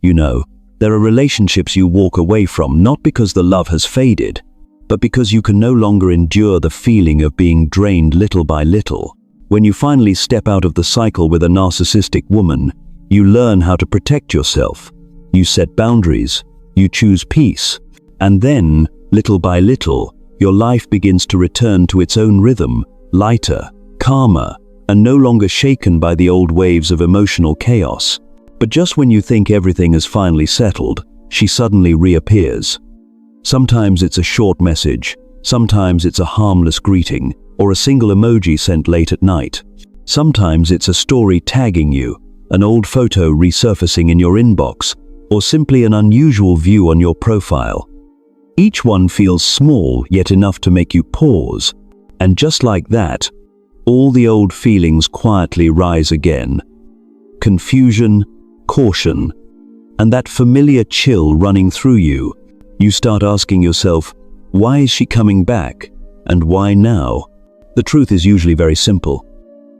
You know, there are relationships you walk away from not because the love has faded, but because you can no longer endure the feeling of being drained little by little. When you finally step out of the cycle with a narcissistic woman, you learn how to protect yourself. You set boundaries, you choose peace, and then, little by little, your life begins to return to its own rhythm, lighter, calmer, and no longer shaken by the old waves of emotional chaos. But just when you think everything has finally settled, she suddenly reappears. Sometimes it's a short message, sometimes it's a harmless greeting, or a single emoji sent late at night. Sometimes it's a story tagging you, an old photo resurfacing in your inbox, or simply an unusual view on your profile. Each one feels small, yet enough to make you pause. And just like that, all the old feelings quietly rise again. Confusion, caution, and that familiar chill running through you. You start asking yourself, why is she coming back? And why now? The truth is usually very simple.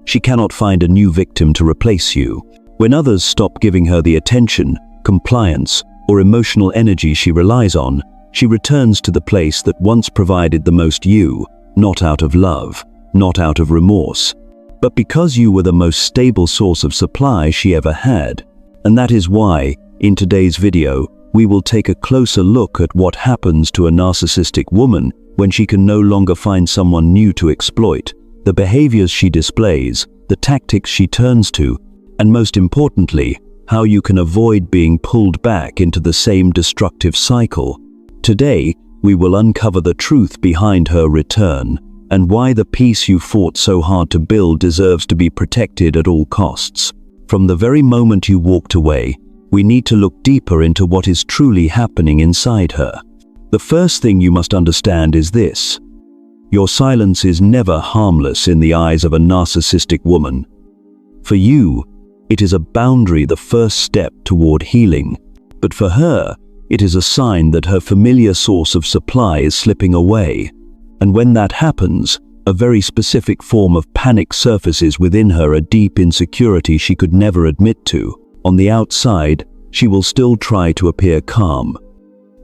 She cannot find a new victim to replace you. When others stop giving her the attention, compliance, or emotional energy she relies on, she returns to the place that once provided the most you, not out of love, not out of remorse, but because you were the most stable source of supply she ever had. And that is why, in today's video, we will take a closer look at what happens to a narcissistic woman when she can no longer find someone new to exploit, the behaviors she displays, the tactics she turns to, and most importantly, how you can avoid being pulled back into the same destructive cycle. Today, we will uncover the truth behind her return, and why the peace you fought so hard to build deserves to be protected at all costs. From the very moment you walked away, we need to look deeper into what is truly happening inside her. The first thing you must understand is this: your silence is never harmless in the eyes of a narcissistic woman. For you, it is a boundary, the first step toward healing. But for her, it is a sign that her familiar source of supply is slipping away. And when that happens, a very specific form of panic surfaces within her, a deep insecurity she could never admit to. On the outside, she will still try to appear calm.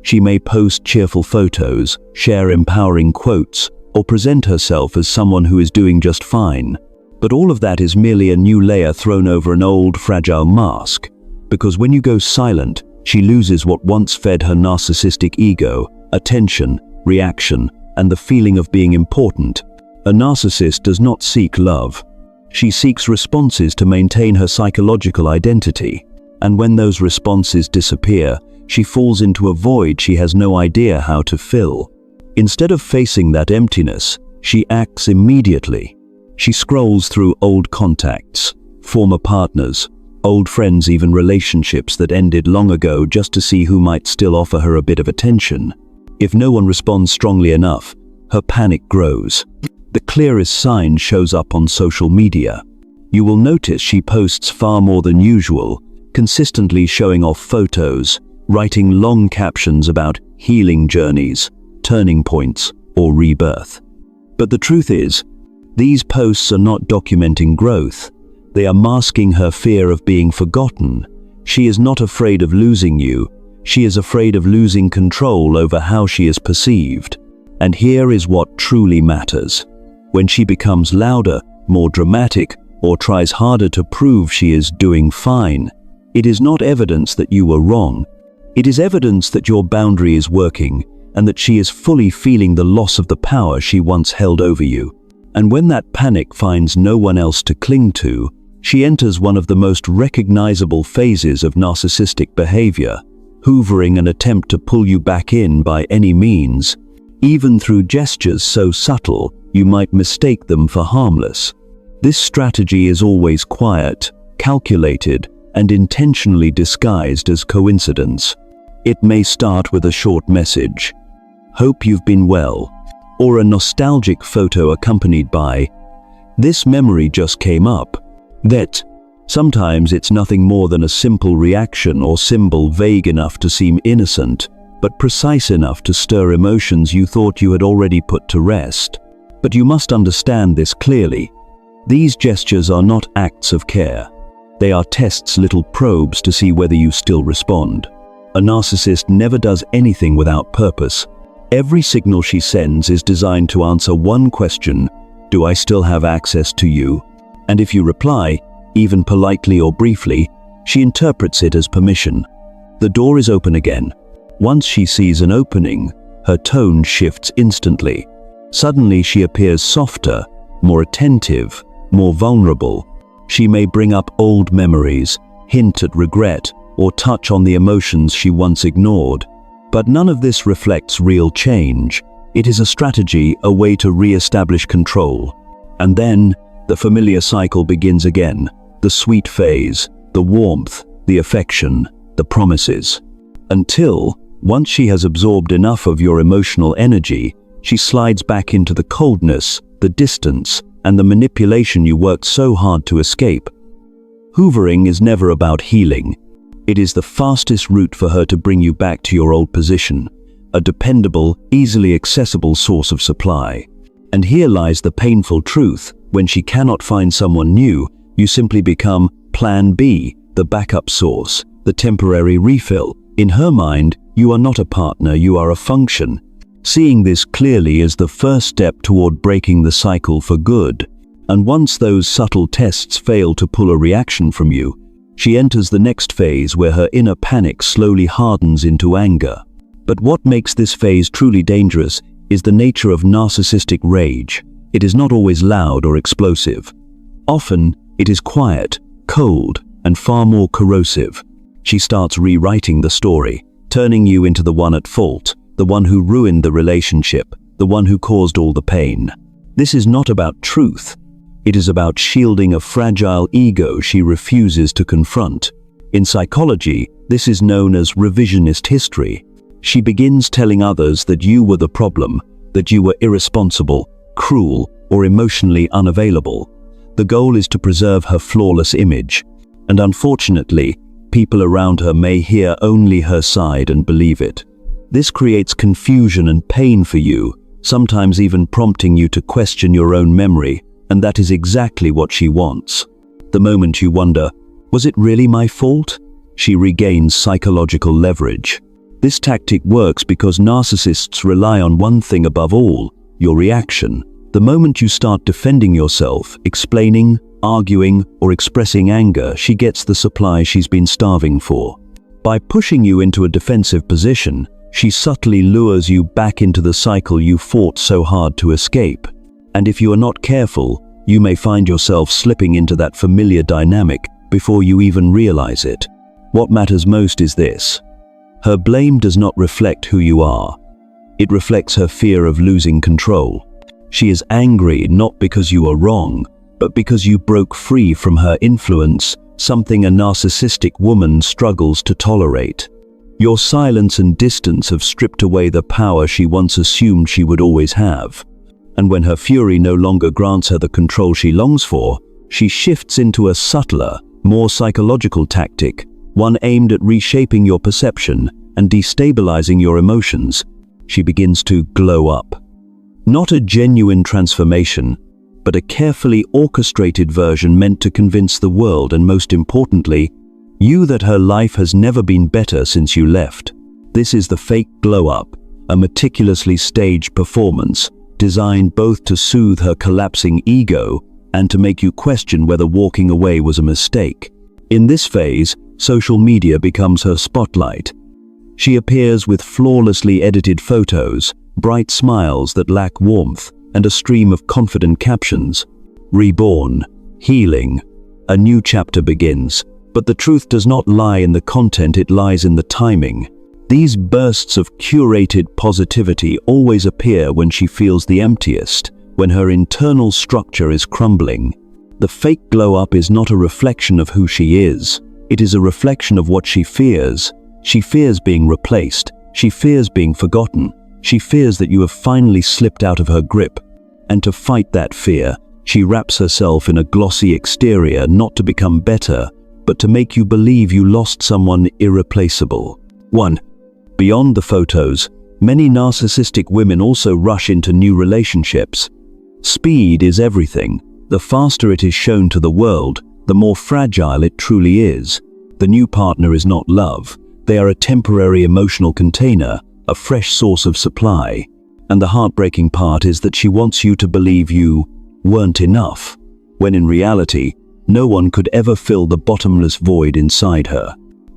She may post cheerful photos, share empowering quotes, or present herself as someone who is doing just fine. But all of that is merely a new layer thrown over an old, fragile mask. Because when you go silent, she loses what once fed her narcissistic ego: attention, reaction, and the feeling of being important. A narcissist does not seek love. She seeks responses to maintain her psychological identity. And when those responses disappear, she falls into a void she has no idea how to fill. Instead of facing that emptiness, she acts immediately. She scrolls through old contacts, former partners, old friends, even relationships that ended long ago, just to see who might still offer her a bit of attention. If no one responds strongly enough, her panic grows. The clearest sign shows up on social media. You will notice she posts far more than usual, consistently showing off photos, writing long captions about healing journeys, turning points, or rebirth. But the truth is, these posts are not documenting growth. They are masking her fear of being forgotten. She is not afraid of losing you. She is afraid of losing control over how she is perceived. And here is what truly matters. When she becomes louder, more dramatic, or tries harder to prove she is doing fine, it is not evidence that you were wrong. It is evidence that your boundary is working and that she is fully feeling the loss of the power she once held over you. And when that panic finds no one else to cling to, she enters one of the most recognizable phases of narcissistic behavior, hoovering an attempt to pull you back in by any means, even through gestures so subtle you might mistake them for harmless. This strategy is always quiet, calculated, and intentionally disguised as coincidence. It may start with a short message, "Hope you've been well," or a nostalgic photo accompanied by, "This memory just came up." That sometimes it's nothing more than a simple reaction or symbol vague enough to seem innocent, but precise enough to stir emotions you thought you had already put to rest. But you must understand this clearly. These gestures are not acts of care. They are tests, little probes to see whether you still respond. A narcissist never does anything without purpose. Every signal she sends is designed to answer one question: do I still have access to you? And if you reply, even politely or briefly, she interprets it as permission. The door is open again. Once she sees an opening, her tone shifts instantly. Suddenly she appears softer, more attentive, more vulnerable. She may bring up old memories, hint at regret, or touch on the emotions she once ignored. But none of this reflects real change. It is a strategy, a way to re-establish control. And then, the familiar cycle begins again. The sweet phase, the warmth, the affection, the promises. Until, once she has absorbed enough of your emotional energy, she slides back into the coldness, the distance, and the manipulation you worked so hard to escape. Hoovering is never about healing. It is the fastest route for her to bring you back to your old position, a dependable, easily accessible source of supply. And here lies the painful truth: when she cannot find someone new, you simply become Plan B, the backup source, the temporary refill. In her mind, you are not a partner, you are a function. Seeing this clearly is the first step toward breaking the cycle for good. And once those subtle tests fail to pull a reaction from you, she enters the next phase where her inner panic slowly hardens into anger. But what makes this phase truly dangerous is the nature of narcissistic rage. It is not always loud or explosive. Often, it is quiet, cold, and far more corrosive. She starts rewriting the story, turning you into the one at fault, the one who ruined the relationship, the one who caused all the pain. This is not about truth. It is about shielding a fragile ego she refuses to confront. In psychology, this is known as revisionist history. She begins telling others that you were the problem, that you were irresponsible, cruel, or emotionally unavailable. The goal is to preserve her flawless image. And unfortunately, people around her may hear only her side and believe it. This creates confusion and pain for you, sometimes even prompting you to question your own memory, and that is exactly what she wants. The moment you wonder, was it really my fault? She regains psychological leverage. This tactic works because narcissists rely on one thing above all: your reaction. The moment you start defending yourself, explaining, arguing, or expressing anger, she gets the supply she's been starving for. By pushing you into a defensive position, she subtly lures you back into the cycle you fought so hard to escape. And if you are not careful, you may find yourself slipping into that familiar dynamic before you even realize it. What matters most is this: her blame does not reflect who you are. It reflects her fear of losing control. She is angry not because you are wrong, but because you broke free from her influence, something a narcissistic woman struggles to tolerate. Your silence and distance have stripped away the power she once assumed she would always have. And when her fury no longer grants her the control she longs for, she shifts into a subtler, more psychological tactic, one aimed at reshaping your perception and destabilizing your emotions. She begins to glow up. Not a genuine transformation, but a carefully orchestrated version meant to convince the world, and most importantly, you, that her life has never been better since you left. This is the fake glow-up, a meticulously staged performance, designed both to soothe her collapsing ego and to make you question whether walking away was a mistake. In this phase, social media becomes her spotlight. She appears with flawlessly edited photos, bright smiles that lack warmth, and a stream of confident captions. Reborn, healing, a new chapter begins. But the truth does not lie in the content, it lies in the timing. These bursts of curated positivity always appear when she feels the emptiest, when her internal structure is crumbling. The fake glow-up is not a reflection of who she is. It is a reflection of what she fears. She fears being replaced. She fears being forgotten. She fears that you have finally slipped out of her grip. And to fight that fear, she wraps herself in a glossy exterior, not to become better, but to make you believe you lost someone irreplaceable. 1. Beyond the photos, many narcissistic women also rush into new relationships. Speed is everything. The faster it is shown to the world, the more fragile it truly is. The new partner is not love. They are a temporary emotional container, a fresh source of supply. And the heartbreaking part is that she wants you to believe you weren't enough, when in reality, no one could ever fill the bottomless void inside her.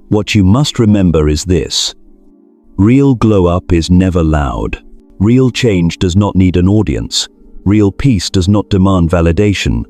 What you must remember is this: real glow-up is never loud. Real change does not need an audience. Real peace does not demand validation.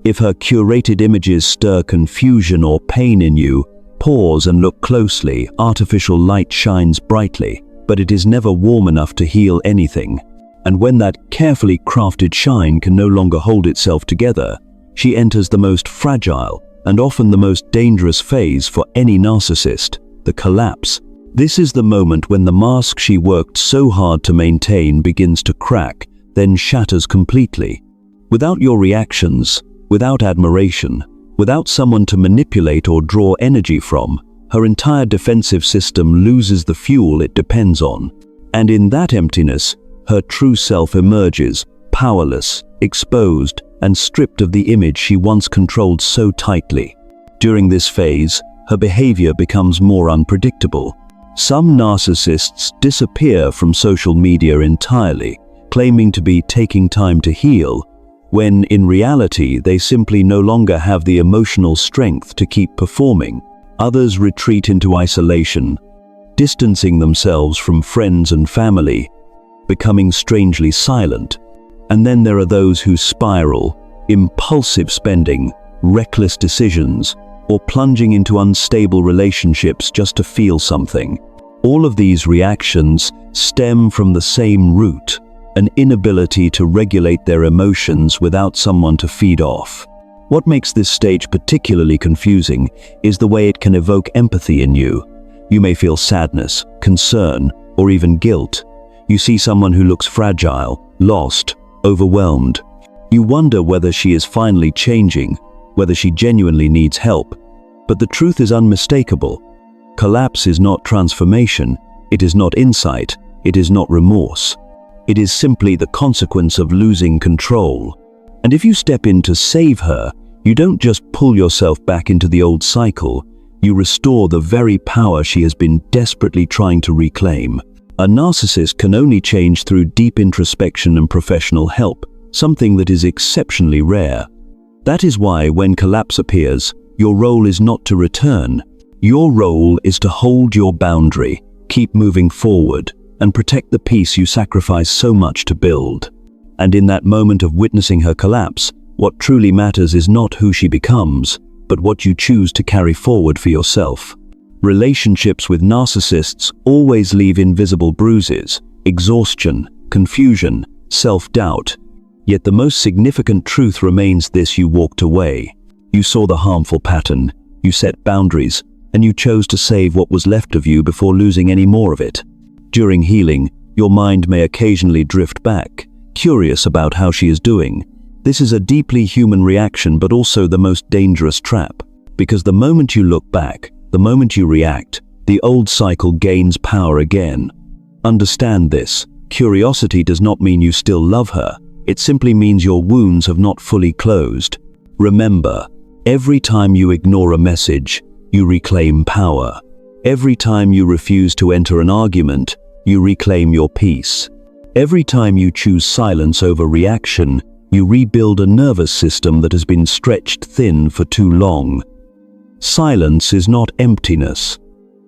If her curated images stir confusion or pain in you, pause and look closely. Artificial light shines brightly, but it is never warm enough to heal anything. And when that carefully crafted shine can no longer hold itself together, she enters the most fragile and often the most dangerous phase for any narcissist: the collapse. This is the moment when the mask she worked so hard to maintain begins to crack, then shatters completely. Without your reactions, without admiration, without someone to manipulate or draw energy from, her entire defensive system loses the fuel it depends on. And in that emptiness, her true self emerges, powerless, exposed, and stripped of the image she once controlled so tightly. During this phase, her behavior becomes more unpredictable. Some narcissists disappear from social media entirely, claiming to be taking time to heal, when in reality they simply no longer have the emotional strength to keep performing. Others retreat into isolation, distancing themselves from friends and family, becoming strangely silent. And then there are those who spiral, impulsive spending, reckless decisions, or plunging into unstable relationships just to feel something. All of these reactions stem from the same root: an inability to regulate their emotions without someone to feed off. What makes this stage particularly confusing is the way it can evoke empathy in you. You may feel sadness, concern, or even guilt. You see someone who looks fragile, lost, overwhelmed. You wonder whether she is finally changing, whether she genuinely needs help. But the truth is unmistakable. Collapse is not transformation, it is not insight, it is not remorse. It is simply the consequence of losing control. And if you step in to save her, you don't just pull yourself back into the old cycle, you restore the very power she has been desperately trying to reclaim. A narcissist can only change through deep introspection and professional help, something that is exceptionally rare. That is why when collapse appears, your role is not to return. Your role is to hold your boundary, keep moving forward, and protect the peace you sacrifice so much to build. And in that moment of witnessing her collapse, what truly matters is not who she becomes, but what you choose to carry forward for yourself. Relationships with narcissists always leave invisible bruises, exhaustion, confusion, self-doubt. Yet the most significant truth remains this: you walked away. You saw the harmful pattern, you set boundaries, and you chose to save what was left of you before losing any more of it. During healing, your mind may occasionally drift back, curious about how she is doing. This is a deeply human reaction, but also the most dangerous trap, because the moment you look back, the moment you react, the old cycle gains power again. Understand this: curiosity does not mean you still love her, it simply means your wounds have not fully closed. Remember, every time you ignore a message, you reclaim power. Every time you refuse to enter an argument, you reclaim your peace. Every time you choose silence over reaction, you rebuild a nervous system that has been stretched thin for too long. Silence is not emptiness.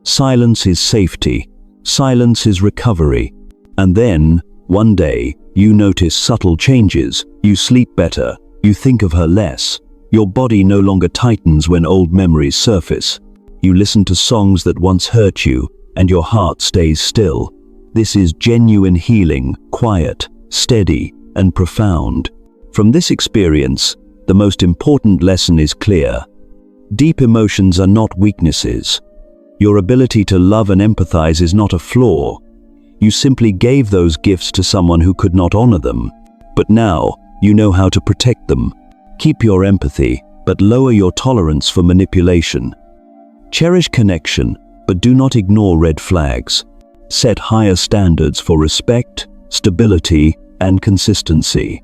Silence is safety. Silence is recovery. And then, one day, you notice subtle changes. You sleep better. You think of her less. Your body no longer tightens when old memories surface. You listen to songs that once hurt you, and your heart stays still. This is genuine healing, quiet, steady, and profound. From this experience, the most important lesson is clear. Deep emotions are not weaknesses. Your ability to love and empathize is not a flaw. You simply gave those gifts to someone who could not honor them. But now, you know how to protect them. Keep your empathy, but lower your tolerance for manipulation. Cherish connection, but do not ignore red flags. Set higher standards for respect, stability, and consistency.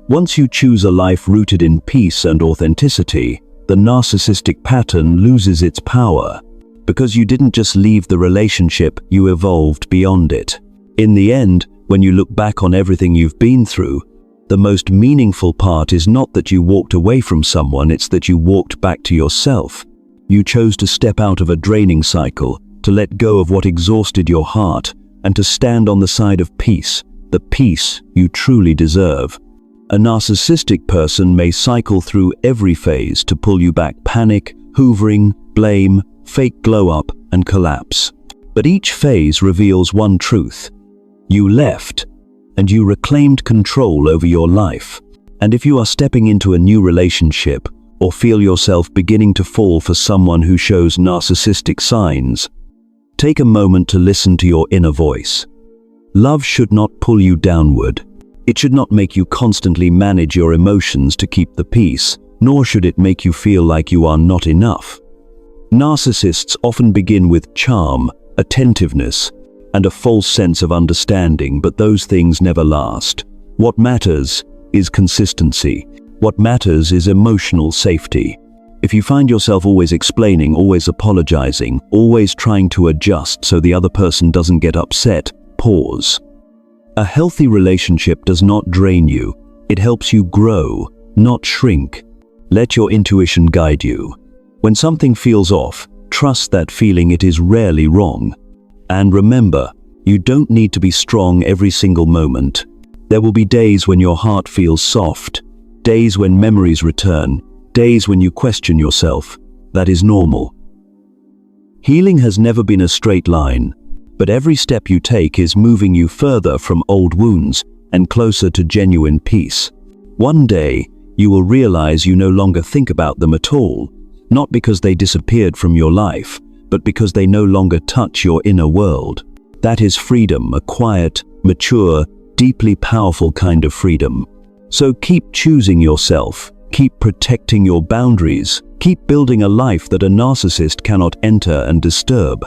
Once you choose a life rooted in peace and authenticity, the narcissistic pattern loses its power. Because you didn't just leave the relationship, you evolved beyond it. In the end, when you look back on everything you've been through, the most meaningful part is not that you walked away from someone, it's that you walked back to yourself. You chose to step out of a draining cycle, to let go of what exhausted your heart, and to stand on the side of peace, the peace you truly deserve. A narcissistic person may cycle through every phase to pull you back: panic, hoovering, blame, fake glow-up, and collapse. But each phase reveals one truth. You left, and you reclaimed control over your life. And if you are stepping into a new relationship, or feel yourself beginning to fall for someone who shows narcissistic signs, take a moment to listen to your inner voice. Love should not pull you downward. It should not make you constantly manage your emotions to keep the peace, nor should it make you feel like you are not enough. Narcissists often begin with charm, attentiveness, and a false sense of understanding, but those things never last. What matters is consistency. What matters is emotional safety. If you find yourself always explaining, always apologizing, always trying to adjust so the other person doesn't get upset, pause. A healthy relationship does not drain you. It helps you grow, not shrink. Let your intuition guide you. When something feels off, trust that feeling. It is rarely wrong. And remember, you don't need to be strong every single moment. There will be days when your heart feels soft, days when memories return, days when you question yourself. That is normal. Healing has never been a straight line, but every step you take is moving you further from old wounds and closer to genuine peace. One day, you will realize you no longer think about them at all, not because they disappeared from your life, but because they no longer touch your inner world. That is freedom, a quiet, mature, deeply powerful kind of freedom. So keep choosing yourself, keep protecting your boundaries, keep building a life that a narcissist cannot enter and disturb.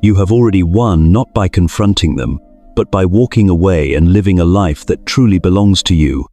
You have already won, not by confronting them, but by walking away and living a life that truly belongs to you.